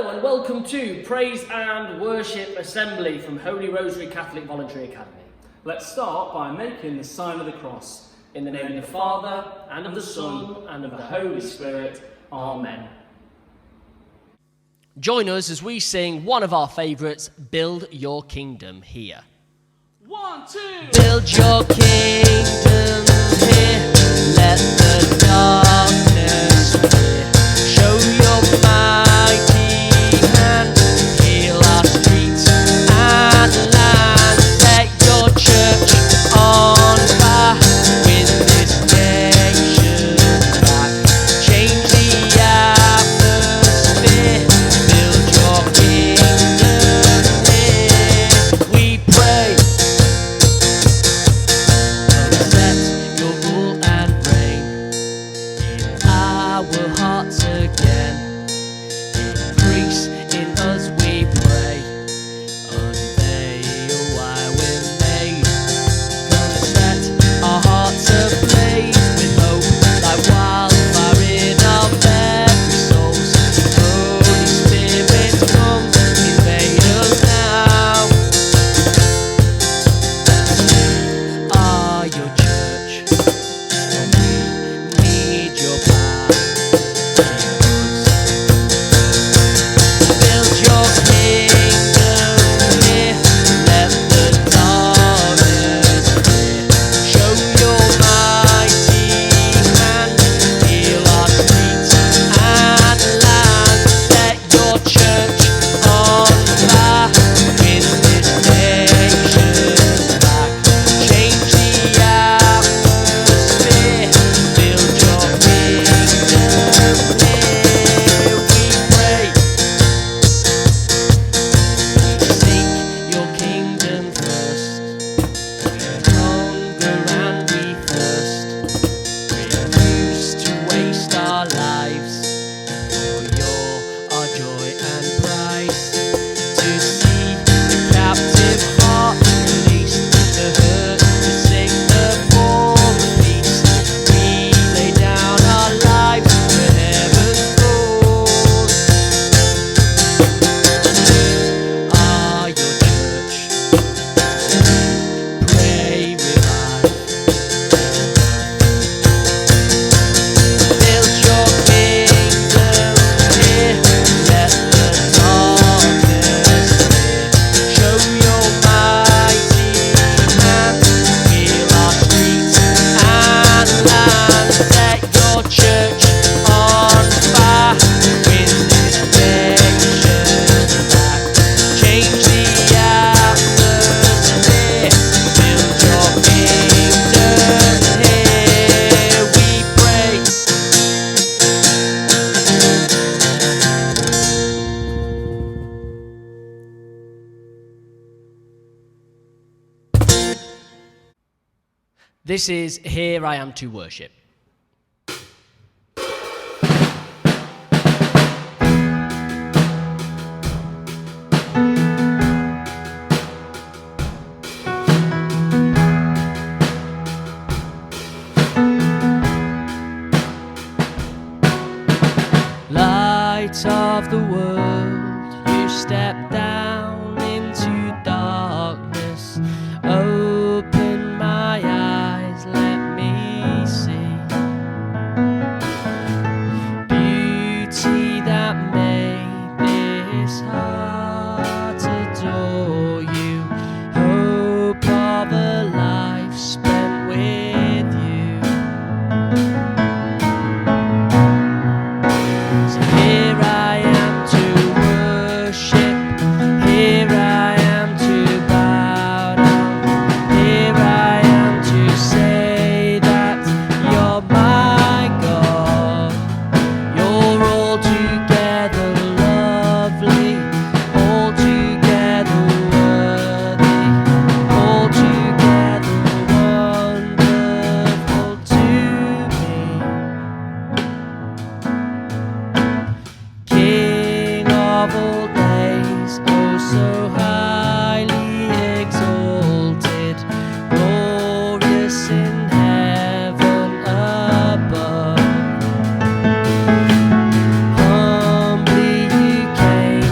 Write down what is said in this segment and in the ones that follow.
Hello and welcome to Praise and Worship Assembly from Holy Rosary Catholic Voluntary Academy. Let's start by making the sign of the cross. In the name of the Father, and of the Son, and of the Holy Spirit. Amen. Join us as we sing one of our favourites, Build Your Kingdom Here. 1, 2. Build your kingdom here, let the darkness fear. Show your mighty hand, heal our streets and land. Set your church on fire, win this nation back. Change the atmosphere, build your kingdom here. We pray. Set your rule and reign in our hearts again. Increase in us, we pray. Unveil why we're made. Gonna set our hearts ablaze with hope, like wildfire in our very souls. Holy Spirit, come, invade us now. Are your church, and we need your power. Build your kingdom here, let the darkness clear. Show your mighty hand, heal our streets and land. Set your church on fire, win this nation back. Change the atmosphere, build your kingdom here. We pray. Seek your kingdom first. We hunger and we thirst. Refuse to waste our lives. For you're our joy and price. To see the captive heart released, the hurt to sing the poor peace. We lay down our lives for heaven's cause. Are your church, pray revive. Build your kingdom here, let the darkness clear. Show your mighty hand, heal our streets and land. Set your church on fire, win this nation back. Change the atmosphere, build your kingdom here. We pray. This is Here I Am to Worship. Light of the world, you step down into darkness. Open my eyes, let me see beauty that made this heart adore you. Hope of a life spent with you. So here I am to worship, here I am to bow down, here I am to say that you're my God. You're altogether lovely, altogether worthy, altogether wonderful to me. King of all days, oh so highly exalted, glorious in heaven above. Humbly you came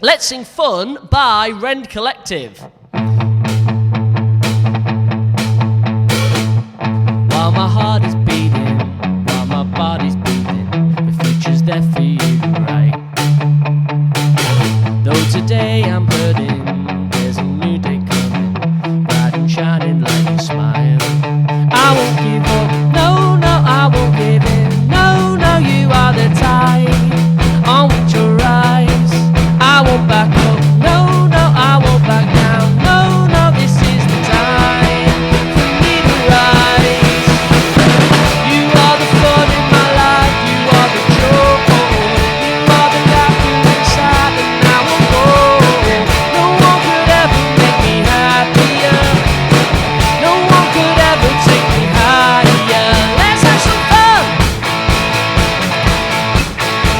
Let's Sing Fun by Rend Collective. While my heart is beating, while my body's beating, the future's there for you, right? Though today I'm hurting, there's a new day coming, bright and shining like a smile. I won't give up, no, no, I won't give in, no, no, you are the tide on which you rise. I won't back up, no, no, I won't back down, no, no, this is the time for me to rise. You are the fun in my life, you are the joy, you are the laughter inside, and I won't go. No one could ever make me happier, no one could ever take me higher. Let's have some fun,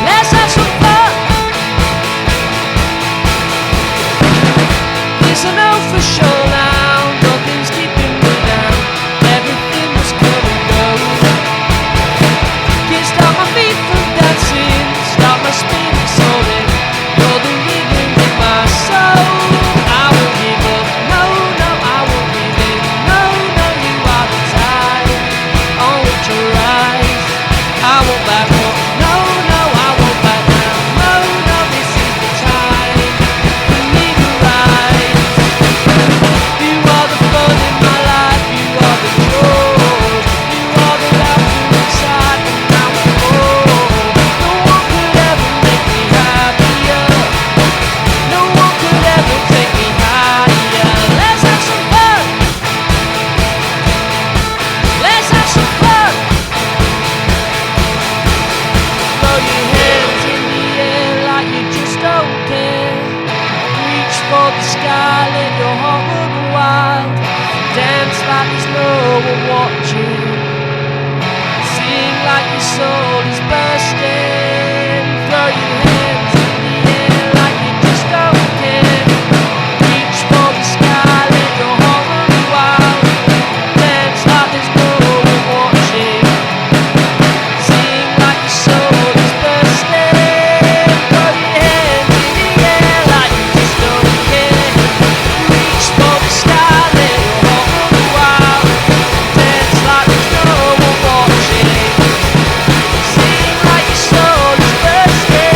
let's have some fun. Yes, I know for sure now, nothing's keeping me down, everything must come and go. Can't stop my feet from dancing, stop my spirit soaring, you're the rhythm in my soul. I won't give up, no, no, I won't give in, no, no, you are the tide on which you rise. I won't back up, no, no, I won't back down, no, no, this is the time for me to rise. You are the fun in my life, you are the joy, you are the laughter inside, and I won't go. No one could ever make me happier, no one could ever take me higher. Let's have some fun, let's have some fun. Throw your hands in the air like you just don't care. Reach for the sky, let your heart run wild. Dance like there's no one watching. Sing like your soul is bursting. Throw your hands in the air like you just don't care. Reach for the sky, let your heart run wild. Dance like there's no one watching. Sing like your soul is bursting. Throw your hands in the air like you just don't care. Reach for the sky, let your heart run wild. Dance like there's no one watching. Sing like your soul is bursting.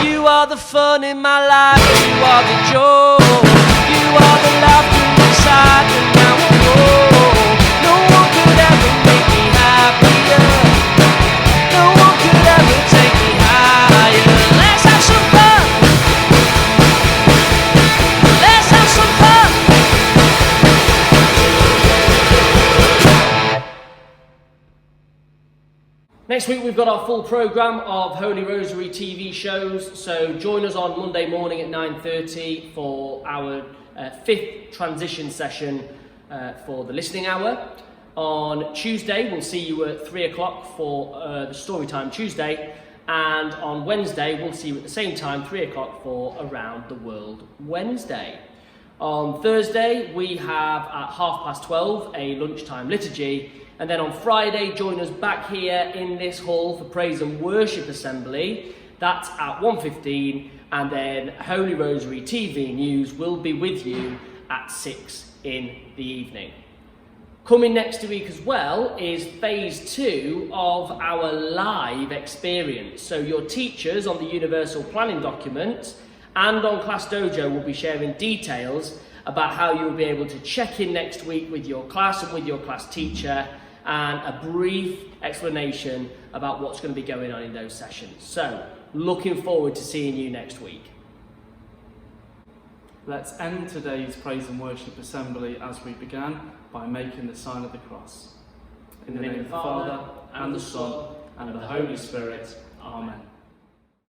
You are the fun in my life, you are the joy, you are the laughter inside, and I won't go. No one could ever make me happier, no one could ever take me higher. Let's have some fun, let's have some fun. Next week we've got our full programme of Holy Rosary TV shows, so join us on Monday morning at 9:30 for our fifth transition session for the listening hour. On Tuesday we'll see you at 3 o'clock for the Storytime Tuesday, and on Wednesday we'll see you at the same time, 3 o'clock, for Around the World Wednesday. On Thursday we have at 12:30 a lunchtime liturgy, and then on Friday join us back here in this hall for Praise and Worship Assembly. That's at 1:15, and then Holy Rosary TV News will be with you at 6 in the evening. Coming next week as well is phase 2 of our live experience. So your teachers on the Universal Planning document and on Class Dojo will be sharing details about how you'll be able to check in next week with your class and with your class teacher, and a brief explanation about what's going to be going on in those sessions. So, looking forward to seeing you next week. Let's end today's Praise and Worship Assembly as we began, by making the sign of the cross. In the name of the Father, and the Son, and the Holy Spirit. Amen.